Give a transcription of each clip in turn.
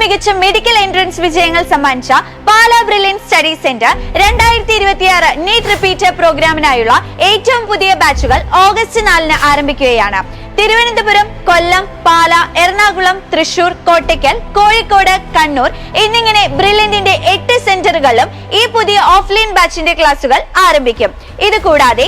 മികച്ച medical entrance വിജയങ്ങൾ സമ്മാനിച്ച Pala brilliant study centre 2026 NEET repeater പ്രോഗ്രാമിനായുള്ള ഏറ്റവും പുതിയ ബാച്ചുകൾ ഓഗസ്റ്റ് 4-ന് ആരംഭിക്കുകയാണ്. തിരുവനന്തപുരം, കൊല്ലം, പാല, എറണാകുളം, തൃശൂർ, കോട്ടയ്ക്കൽ, കോഴിക്കോട്, കണ്ണൂർ എന്നിങ്ങനെ ബ്രില്യന്റിന്റെ 8 സെന്ററുകളിലും ഈ പുതിയ ഓഫ്ലൈൻ ബാച്ചിന്റെ ക്ലാസുകൾ ആരംഭിക്കും. ഇത് കൂടാതെ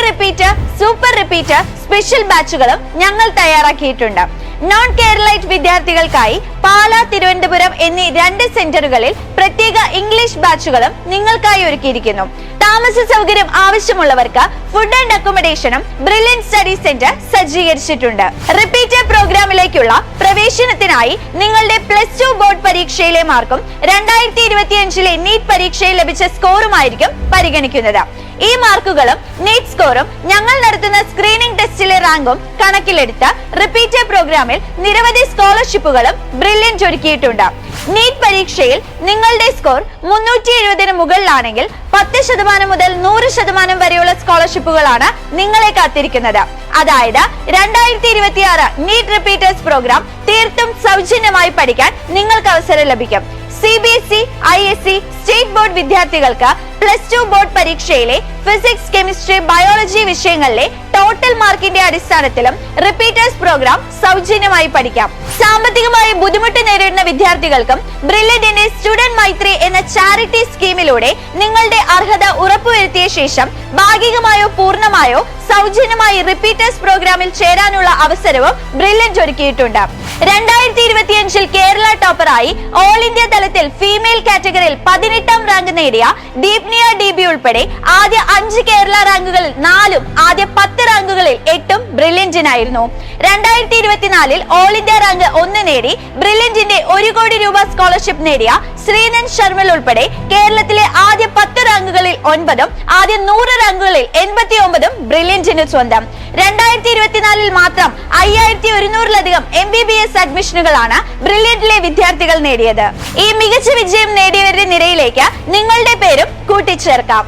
റിപ്പീറ്റർ, സൂപ്പർ റിപ്പീറ്റർ, സ്പെഷ്യൽ ബാച്ചുകളും ഞങ്ങൾ തയ്യാറാക്കിയിട്ടുണ്ട്. നോൺ കേരളൈറ്റ് വിദ്യാർത്ഥികൾക്കായി പാല, തിരുവനന്തപുരം എന്നീ 2 സെന്ററുകളിൽ പ്രത്യേക ഇംഗ്ലീഷ് ബാച്ചുകളും നിങ്ങൾക്കായി ഒരുക്കിയിരിക്കുന്നു. താമസ സൗകര്യം ആവശ്യമുള്ളവർക്ക് ഫുഡ് ആൻഡ് അക്കോമഡേഷനും ബ്രില്യൻറ്റ് സ്റ്റഡി സെന്റർ സജ്ജീകരിച്ചിട്ടുണ്ട്. റിപ്പീറ്റർ പ്രോഗ്രാമിലേക്കുള്ള പ്രവേശനത്തിനായി നിങ്ങളുടെ +2 ബോർഡ് പരീക്ഷയിലെ മാർക്കും 2025 നീറ്റ് പരീക്ഷയിൽ ലഭിച്ച സ്കോറുമായിരിക്കും പരിഗണിക്കുന്നത്. ഈ മാർക്കുകളും നീറ്റ് സ്കോറും ഞങ്ങൾ നടത്തുന്ന സ്ക്രീനിംഗ് ടെസ്റ്റിലെ റാങ്കും കണക്കിലെടുത്ത് റിപ്പീറ്റർ പ്രോഗ്രാമിൽ നിരവധി സ്കോളർഷിപ്പുകളും ബ്രില്യൻറ്റ് ഒരുക്കിയിട്ടുണ്ട്. നീറ്റ് പരീക്ഷയിൽ നിങ്ങളുടെ സ്കോർ 370-ന് മുകളിലാണെങ്കിൽ 10% മുതൽ 100% വരെയുള്ള സ്കോളർഷിപ്പുകളാണ് നിങ്ങളെ കാത്തിരിക്കുന്നത്. അതായത് 2026 നീറ്റ് റിപ്പീറ്റേഴ്സ് പ്രോഗ്രാം തീർത്തും സൗജന്യമായി പഠിക്കാൻ നിങ്ങൾക്ക് അവസരം ലഭിക്കും. CBSE, ISC, സ്റ്റേറ്റ് ബോർഡ് വിദ്യാർത്ഥികൾക്ക് +2 ബോർഡ് പരീക്ഷയിലെ ഫിസിക്സ്, കെമിസ്ട്രി, ബയോളജി വിഷയങ്ങളിലെ ടോട്ടൽ മാർക്കിന്റെ അടിസ്ഥാനത്തിലും റിപ്പീറ്റേഴ്സ് പ്രോഗ്രാം സൗജന്യമായി പഠിക്കാം. സാമ്പത്തികമായി ബുദ്ധിമുട്ട് നേരിടുന്ന വിദ്യാർത്ഥികൾക്കും ബ്രില്യന്റിന്റെ സ്റ്റുഡന്റ് മൈത്രി എന്ന ചാരിറ്റി സ്കീമിലൂടെ നിങ്ങളുടെ അർഹത ഉറപ്പുവരുത്തിയ ശേഷം ഭാഗികമായോ പൂർണ്ണമായോ സൗജന്യമായി റിപ്പീറ്റേഴ്സ് പ്രോഗ്രാമിൽ ചേരാനുള്ള അവസരവും ബ്രില്യൻറ്റ് ഒരുക്കിയിട്ടുണ്ട്. 2025 കേരള ടോപ്പറായി ഓൾ ഇന്ത്യ തലത്തിൽ ഫീമെയിൽ കാറ്റഗറിയിൽ 18ാം റാങ്ക് നേടിയ ദീപ്നിയ DB ഉൾപ്പെടെ ആദ്യ 5 കേരള റാങ്കുകളിൽ 4ഉം ആദ്യ 10 റാങ്കുകളിൽ 8ഉം ബ്രില്യന്റിനായിരുന്നു. 2024 ഓൾ ഇന്ത്യ റാങ്ക് 1 നേടി ബ്രില്യന്റിന്റെ 1 കോടി രൂപ സ്കോളർഷിപ്പ് നേടിയ ശ്രീനൻ ശർമ്മൽ ഉൾപ്പെടെ കേരളത്തിലെ ആദ്യ 10 റാങ്കുകളിൽ 9ഉം ആദ്യ 100 റാങ്കുകളിൽ 89ഉം ബ്രില്യന്റിന് സ്വന്തം. 2024 മാത്രം 5100-ലധികം MBBS അഡ്മിഷനുകളാണ് ബ്രില്യന്റിലെ വിദ്യാർത്ഥികൾ നേടിയത്. ഈ മികച്ച വിജയം നേടിയവരുടെ നിരയിലേക്ക് നിങ്ങളുടെ പേരും കൂട്ടിച്ചേർക്കാം.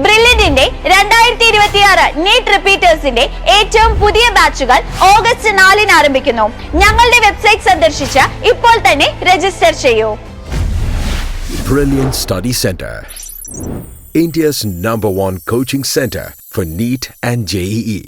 ബ്രില്യന്റിന്റെ 2026 നീറ്റ് റിപ്പീറ്റേഴ്സിന്റെ ഏറ്റവും പുതിയ ബാച്ചുകൾ ഓഗസ്റ്റ് 4-ന് ആരംഭിക്കുന്നു. ഞങ്ങളുടെ വെബ്സൈറ്റ് സന്ദർശിച്ച് ഇപ്പോൾ തന്നെ രജിസ്റ്റർ ചെയ്യൂ. Brilliant Study Center, India's #1 coaching center for NEET and JEE.